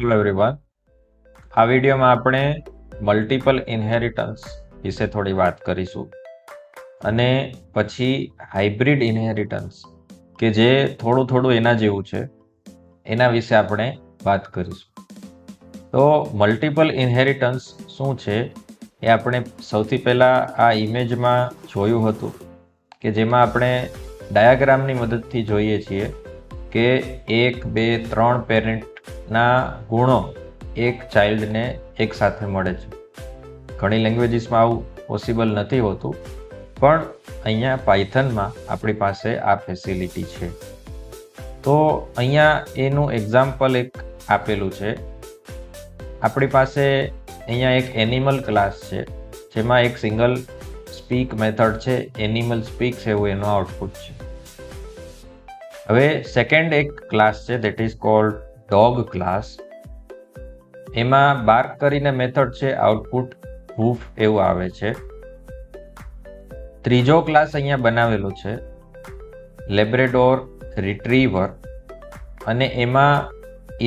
Hello everyone. આ વિડીયોમાં આપણે મલ્ટિપલ ઇનહેરિટન્સ વિશે થોડી વાત કરીશું અને પછી હાઇબ્રિડ ઇનહેરિટન્સ કે જે થોડું એના જેવું છે એના વિશે આપણે વાત કરીશું. તો મલ્ટિપલ ઇનહેરિટન્સ શું છે એ આપણે સૌથી પહેલાં આ ઇમેજમાં જોયું હતું કે જેમાં આપણે ડાયાગ્રામની મદદથી જોઈએ છીએ કે 1, 2, 3 પેરેન્ટના ગુણો એક ચાઇલ્ડને એક સાથે મળે છે. ઘણી લેંગ્વેજીસમાં આવું પોસિબલ નથી હોતું, પણ અહીંયા પાયથનમાં આપણી પાસે આ ફેસિલિટી છે. તો અહીંયા એનું એક્ઝામ્પલ એક આપેલું છે. આપણી પાસે અહીંયા એક એનિમલ ક્લાસ છે જેમાં એક સિંગલ સ્પીક મેથડ છે. એનિમલ સ્પીક્સ એવું એનું આઉટપુટ છે. હવે સેકન્ડ એક ક્લાસ છે that is called dog class. એમાં બાર્ક કરીને મેથડ છે, આઉટપુટ હૂફ એવું આવે છે. ત્રીજો ક્લાસ અહીંયા બનાવેલો છે લેબ્રેડોર રિટ્રીવર, અને એમાં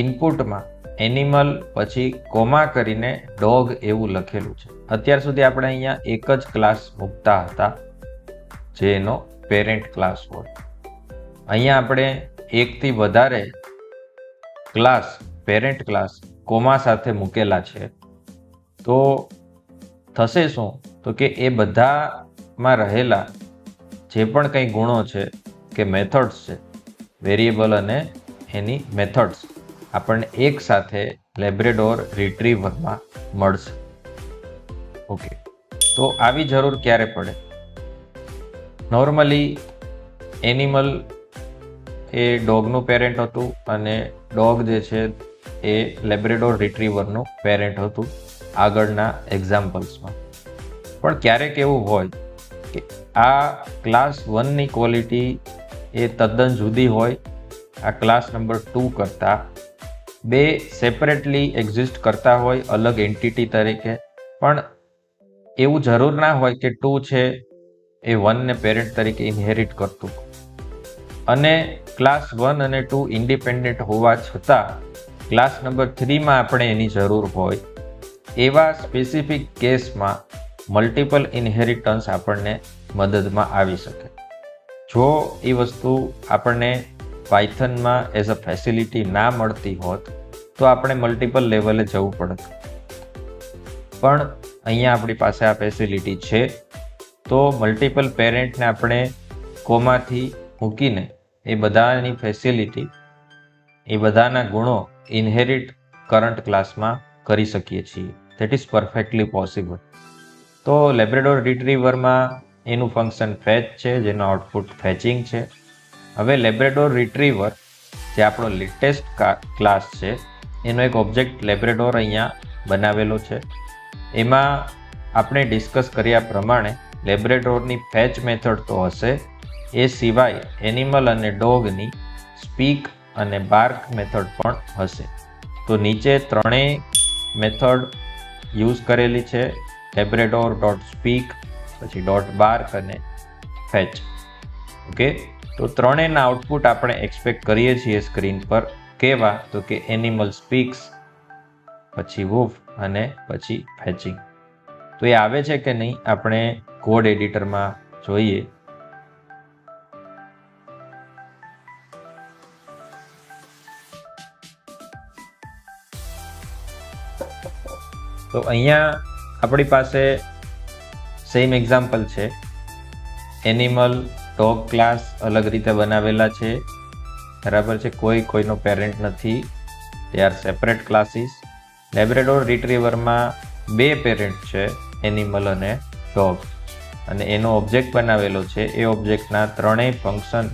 ઇનપુટમાં એનિમલ પછી કોમા કરીને ડોગ એવું લખેલું છે. અત્યાર સુધી આપણે અહીંયા એક જ ક્લાસ મૂકતા હતા જે એનો પેરેન્ટ ક્લાસ હોય. અહીંયા આપણે એકથી વધારે ક્લાસ પેરેન્ટ ક્લાસ કોમા સાથે મૂકેલા છે. તો થશે શું તો કે એ બધામાં રહેલા જે પણ કંઈ ગુણો છે કે મેથડ્સ છે, વેરિયેબલ અને એની મેથડ્સ આપણને એક સાથે લેબ્રેડોર રિટ્રીવરમાં મળશે. ઓકે, તો આવી જરૂર ક્યારે પડે? નોર્મલી એનિમલ એ ડોગનું પેરેન્ટ હતું અને ડોગ જે છે એ લેબ્રેડોર રિટ્રીવરનું પેરેન્ટ હતું આગળના એક્ઝામ્પલ્સમાં. પણ ક્યારેક એવું હોય કે આ ક્લાસ 1ની ક્વોલિટી એ તદ્દન જુદી હોય આ ક્લાસ નંબર 2 કરતાં. બે સેપરેટલી એક્ઝિસ્ટ કરતા હોય અલગ એન્ટિટી તરીકે, પણ એવું જરૂર ના હોય કે 2 છે એ 1ને પેરેન્ટ તરીકે ઇનહેરિટ કરતું. અને ક્લાસ 1 અને 2 ઇન્ડિપેન્ડન્ટ હોવા છતાં ક્લાસ નંબર 3માં આપણે એની જરૂર હોય. એવા સ્પેસિફિક કેસમાં મલ્ટિપલ ઇનહેરિટન્સ આપણને મદદમાં આવી શકે. જો એ વસ્તુ આપણને પાયથનમાં એઝ અ ફેસિલિટી ના મળતી હોત તો આપણે મલ્ટિપલ લેવલે જવું પડત. પણ અહીંયા આપણી પાસે આ ફેસિલિટી છે. તો મલ્ટિપલ પેરેન્ટને આપણે કોમાથી મૂકીને એ બધાની ફેસિલિટી, એ બધાના ગુણો ઇનહેરિટ કરંટ ક્લાસમાં કરી શકીએ છીએ. That is perfectly possible. તો લેબ્રેડોર રિટ્રીવરમાં એનું ફંક્શન ફેચ છે જેનો આઉટપુટ ફેચિંગ છે. હવે લેબ્રેડોર રિટ્રીવર જે આપણો લેટેસ્ટ ક્લાસ છે એનો એક ઓબ્જેક્ટ લેબ્રેડોર અહીંયા બનાવેલો છે. એમાં આપણે ડિસ્કસ કર્યા પ્રમાણે લેબ્રેડોરની ફેચ મેથડ તો હશે, એ સિવાય એનિમલ અને ડોગની સ્પીક અને બાર્ક મેથડ પણ હશે. તો નીચે ત્રણેય મેથડ યુઝ કરેલી છે, લેબ્રેડોર ડોટ સ્પીક, પછી ડોટ બાર્ક અને ફેચ. ઓકે, તો ત્રણેયના આઉટપુટ આપણે એક્સપેક્ટ કરીએ છીએ સ્ક્રીન પર. કેવા? તો કે એનિમલ સ્પીક્સ, પછી વૂફ અને પછી ફેચિંગ. તો એ આવે છે કે નહીં આપણે કોડ એડિટરમાં જોઈએ. તો અહીંયા આપણી પાસે સેમ એક્ઝામ્પલ છે. એનિમલ ડોગ ક્લાસ અલગ રીતે બનાવેલા છે, બરાબર છે. કોઈનો પેરેન્ટ નથી, they are separate classes. Labrador રિટ્રીવરમાં 2 પેરેન્ટ છે, એનિમલ અને ડોગ, અને એનો ઓબ્જેક્ટ બનાવેલો છે. એ ઓબ્જેક્ટના ત્રણેય ફંક્શન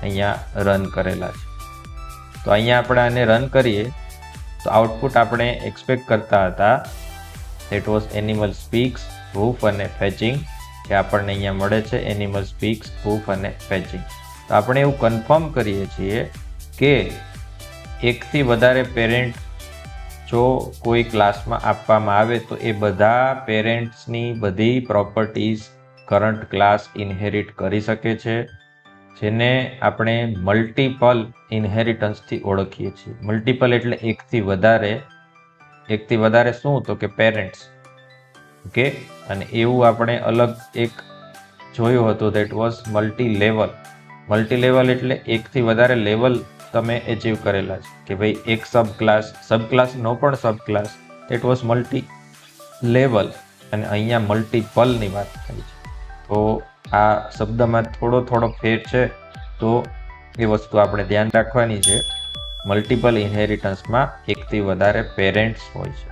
અહીંયા રન કરેલા છે. તો અહીંયા આપણે આને રન કરીએ તો આઉટપુટ આપણે એક્સપેક્ટ કરતા હતા દેટ વોઝ એનિમલ સ્પીક્સ, વૂફ અને ફેચિંગ, જે આપણને અહીંયા મળે છે એનિમલ સ્પીક્સ, વૂફ અને ફેચિંગ. તો આપણે એવું કન્ફર્મ કરીએ છીએ કે એકથી વધારે પેરેન્ટ જો કોઈ ક્લાસમાં આપવામાં આવે તો એ બધા પેરેન્ટ્સની બધી પ્રોપર્ટીઝ કરંટ ક્લાસ ઇનહેરિટ કરી શકે છે. જેને આપણે મલ્ટિપલ ઇનહેરિટન્સથી ઓળખીએ છીએ. મલ્ટિપલ એટલે એકથી વધારે શું? તો કે પેરેન્ટ્સ. ઓકે, અને એવું આપણે અલગ એક જોયું હતું, that was multi level. Multi level એટલે એકથી વધારે લેવલ તમે એચીવ કરેલા છે, કે ભાઈ એક સબ ક્લાસનો પણ sub class, that was multi level. અને અહીંયા મલ્ટિપલની વાત થઈ છે. તો આ શબ્દમાં થોડો ફેર છે, તો એ વસ્તુ આપણે ધ્યાન રાખવાની છે. મલ્ટિપલ ઇનહેરિટન્સમાં એકથી વધારે પેરેન્ટ્સ હોય છે.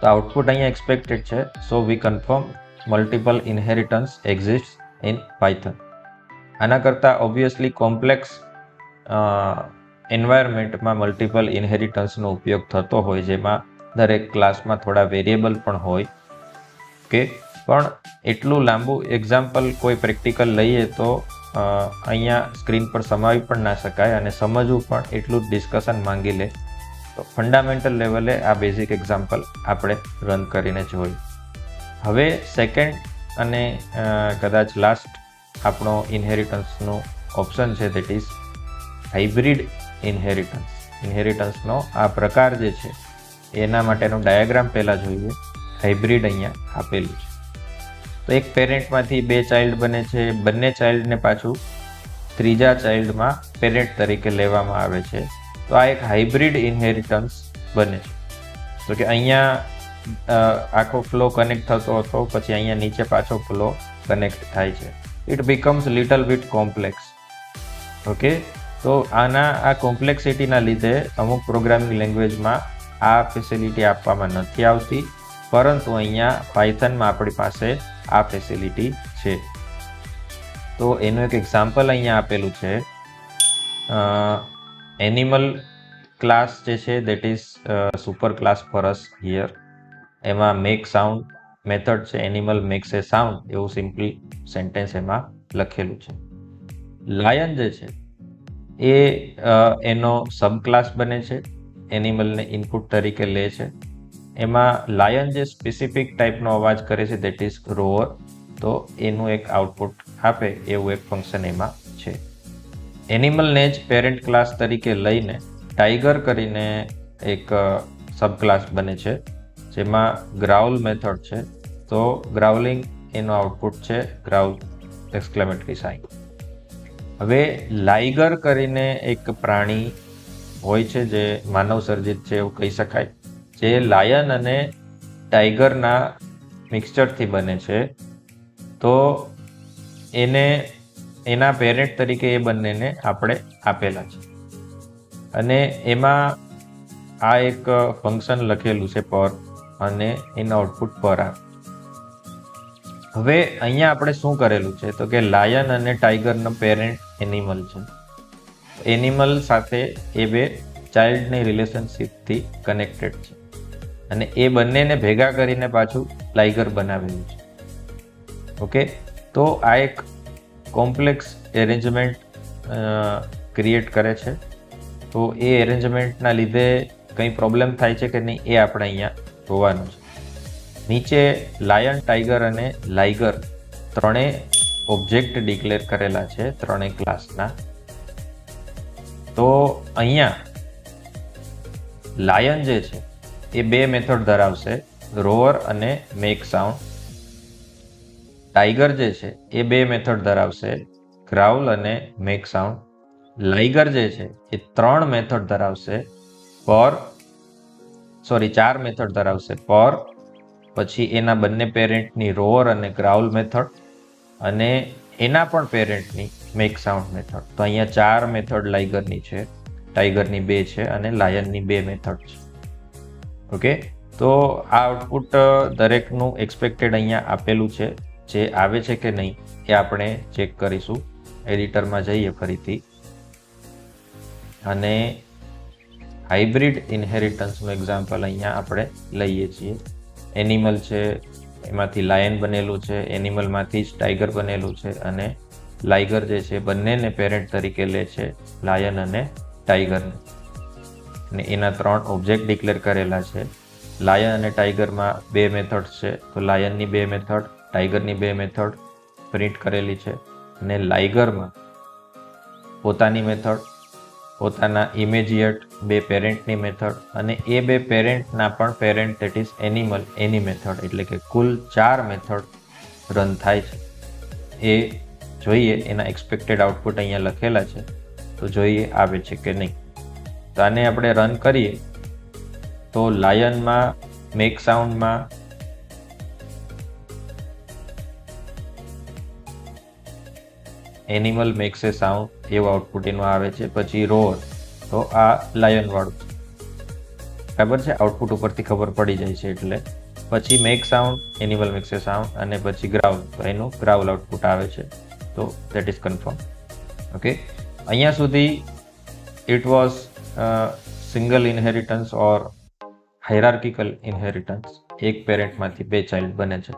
તો આઉટપુટ અહીંયા એક્સપેક્ટેડ છે. So we confirm multiple inheritance exist in Python. આના કરતાં ઓબ્વિયસલી કોમ્પ્લેક્સ એન્વાયરમેન્ટમાં મલ્ટિપલ ઇનહેરિટન્સનો ઉપયોગ થતો હોય, જેમાં દરેક ક્લાસમાં થોડા વેરિયેબલ પણ હોય. ઓકે, પણ એટલું લાંબુ એક્ઝામ્પલ કોઈ પ્રેક્ટિકલ લઈએ તો અહીંયા સ્ક્રીન પર સમાવી પણ ના શકાય, અને સમજવું પણ એટલું જ ડિસ્કશન માંગી લે. તો ફંડામેન્ટલ લેવલે આ બેઝિક એક્ઝામ્પલ આપણે રન કરીને જોયું. હવે સેકન્ડ અને કદાચ લાસ્ટ આપણો ઇનહેરિટન્સનો ઓપ્શન છે, દેટ ઇઝ હાઇબ્રિડ ઇનહેરિટન્સ. ઇનહેરિટન્સનો આ પ્રકાર જે છે એના માટેનો ડાયાગ્રામ પહેલાં જોઈએ. હાઇબ્રિડ અહીંયા આપેલું છે. તો એક પેરેન્ટમાંથી 2 ચાઇલ્ડ બને છે. બંને ચાઇલ્ડને પાછું ત્રીજા ચાઇલ્ડમાં પેરેન્ટ તરીકે લેવામાં આવે છે. તો આ એક હાઇબ્રિડ ઇનહેરિટન્સ બને છે. તો કે અહીંયા આખો ફ્લો કનેક્ટ થતો હતો, પછી અહીંયા નીચે પાછો ફ્લો કનેક્ટ થાય છે. It becomes little bit complex. Okay, તો આ કોમ્પ્લેક્સિટીના લીધે અમુક પ્રોગ્રામિંગ લેંગ્વેજમાં આ ફેસિલિટી આપવામાં નથી આવતી, પરંતુ અહીંયા પાયથનમાં આપણી પાસે આ ફેસિલિટી છે. તો એનું એક એક્ઝામ્પલ અહીંયા આપેલું છે. એનિમલ ક્લાસ જે છે, that is super class for us here. એમાં મેક સાઉન્ડ મેથડ છે. એનિમલ મેક્સ એ સાઉન્ડ, એવું સિમ્પલી સેન્ટેન્સ એમાં લખેલું છે. લાયન જે છે એ એનો સબ ક્લાસ બને છે. એનિમલને ઇનપુટ તરીકે લે છે. એમાં લાયન જે સ્પેસિફિક ટાઈપનો અવાજ કરે છે, દેટ ઇઝ રોઅર. તો એનું એક આઉટપુટ આપે એવું એક ફંક્શન એમાં છે. એનિમલને જ પેરેન્ટ ક્લાસ તરીકે લઈને ટાઈગર કરીને એક સબ ક્લાસ બને છે, જેમાં ગ્રાઉલ મેથડ છે. તો ગ્રાઉલિંગ એનું આઉટપુટ છે, ગ્રાઉલ એક્સક્લેમેટરી સાઇન. હવે લાઇગર કરીને એક પ્રાણી હોય છે જે માનવ સર્જિત છે એવું કહી શકાય, જે લાયન અને ટાઈગરના મિક્સચરથી બને છે. તો એના પેરેન્ટ તરીકે એ બંનેને આપણે આપેલા છે. અને એમાં આ એક ફંક્શન લખેલું છે પર, અને એનું આઉટપુટ પર આવે. હવે અહીંયા આપણે શું કરેલું છે, તો કે લાયન અને ટાઈગરનો પેરેન્ટ એનિમલ છે. એનિમલ સાથે એ બે ચાઇલ્ડની રિલેશનશિપથી કનેક્ટેડ છે, અને એ બંનેને ભેગા કરીને પાછું લાઇગર બનાવેલું છે. ઓકે, તો આ એક કોમ્પ્લેક્સ એરેન્જમેન્ટ ક્રિએટ કરે છે. તો એ એરેન્જમેન્ટના લીધે કંઈ પ્રોબ્લેમ થાય છે કે નહીં, એ આપણે અહીંયા જોવાનું છે. નીચે લાયન, ટાઈગર અને લાઇગર ત્રણેય ઓબ્જેક્ટ ડિક્લેર કરેલા છે, ત્રણેય ક્લાસના. તો અહીંયા લાયન જે છે એ 2 મેથડ ધરાવશે, રોઅર અને મેક સાઉન્ડ. ટાઈગર જે છે એ 2 મેથડ ધરાવશે, ગ્રાઉલ અને મેક સાઉન્ડ. લાઇગર જે છે એ 4 મેથડ ધરાવશે, પર, પછી એના બંને પેરેન્ટની રોઅર અને ગ્રાઉલ મેથડ, અને એના પણ પેરેન્ટની મેક સાઉન્ડ મેથડ. તો અહીંયા 4 મેથડ લાઇગરની છે, ટાઈગરની 2 છે, અને લાયનની 2 મેથડ છે. ઓકે, તો આ આઉટપુટ દરેકનું એક્સપેક્ટેડ અહીંયા આપેલું છે. જે આવે છે કે નહીં એ આપણે ચેક કરીશું. એડિટરમાં જઈએ ફરીથી, અને હાઇબ્રિડ ઇનહેરિટન્સનું એક્ઝામ્પલ અહીંયા આપણે લઈએ છીએ. એનિમલ છે એમાંથી લાયન બનેલું છે, એનિમલમાંથી જ ટાઈગર બનેલું છે, અને લાઇગર જે છે બંનેને પેરેન્ટ તરીકે લે છે, લાયન અને ટાઈગરને. અને એના 3 ઓબ્જેક્ટ ડિક્લેર કરેલા છે. લાયન અને ટાઈગરમાં 2 મેથડ્સ છે, તો લાયનની 2 મેથડ, ટાઈગરની 2 મેથડ પ્રિન્ટ કરેલી છે. અને લાઇગરમાં પોતાની મેથડ, પોતાના ઇમેજિએટ બે પેરેન્ટની મેથડ અને એ બે પેરેન્ટના પણ parent that is animal any method, એટલે કે કુલ 4 મેથડ રન થાય છે. એ જોઈએ એના એક્સપેક્ટેડ આઉટપુટ અહીંયા લખેલા છે, તો જોઈએ આવે છે કે નહીં. તો આને આપણે રન કરીએ તો લાયનમાં મેક સાઉન્ડમાં એનિમલ મેક્સ એ સાઉન્ડ એવું આઉટપુટ એનું આવે છે. પછી રોર, તો આ લાયન વાળું બરાબર છે, આઉટપુટ ઉપરથી ખબર પડી જાય છે એટલે. પછી make sound, animal makes a sound, અને પછી ગ્રાઉલ, તો એનું ગ્રાઉલ આઉટપુટ આવે છે. તો દેટ ઇઝ કન્ફર્મ. ઓકે, અહીંયા સુધી it was single inheritance or hierarchical inheritance. એક પેરેન્ટમાંથી 2 ચાઇલ્ડ બને છે.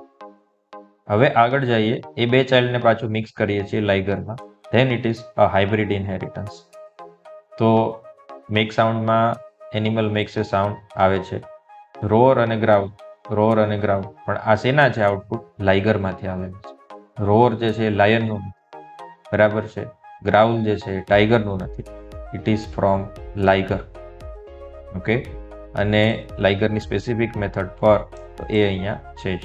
હવે આગળ જઈએ, એ 2 ચાઇલ્ડને પાછું મિક્સ કરીએ છીએ લાઇગરમાં, then it is a hybrid inheritance. તો મેક સાઉન્ડમાં એનિમલ મેક્સ એ સાઉન્ડ આવે છે, રોર અને ગ્રાઉલ, પણ આ શેના છે આઉટપુટ? લાઇગરમાંથી આવેલું છે. રોર જે છે લાયનનું બરાબર છે, ગ્રાઉલ જે છે ટાઈગરનું નથી, ઇટ ઇઝ ફ્રોમ લાઇગર. ઓકે, અને લાઇગરની સ્પેસિફિક મેથડ પર, તો એ અહીંયા છે જ.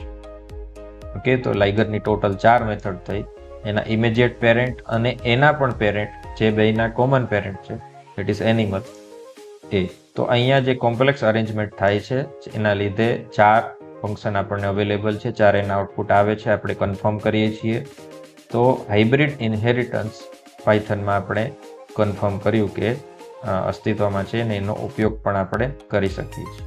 ઓકે, તો લાઇગરની ટોટલ 4 મેથડ થઈ, એના ઇમિડિયેટ પેરેન્ટ અને એના પણ પેરેન્ટ જે બેના કોમન પેરેન્ટ છે દેટ ઇઝ એનિમલ એ. તો અહીંયા જે કોમ્પ્લેક્સ અરેન્જમેન્ટ થાય છે એના લીધે 4 ફંક્શન આપણને અવેલેબલ છે, 4 એના આઉટપુટ આવે છે, આપણે કન્ફર્મ કરીએ છીએ. તો હાઇબ્રિડ ઇનહેરિટન્સ પાયથનમાં આપણે કન્ફર્મ કર્યું કે અસ્તિત્વમાં છે ને એનો ઉપયોગ પણ આપણે કરી શકીએ છીએ.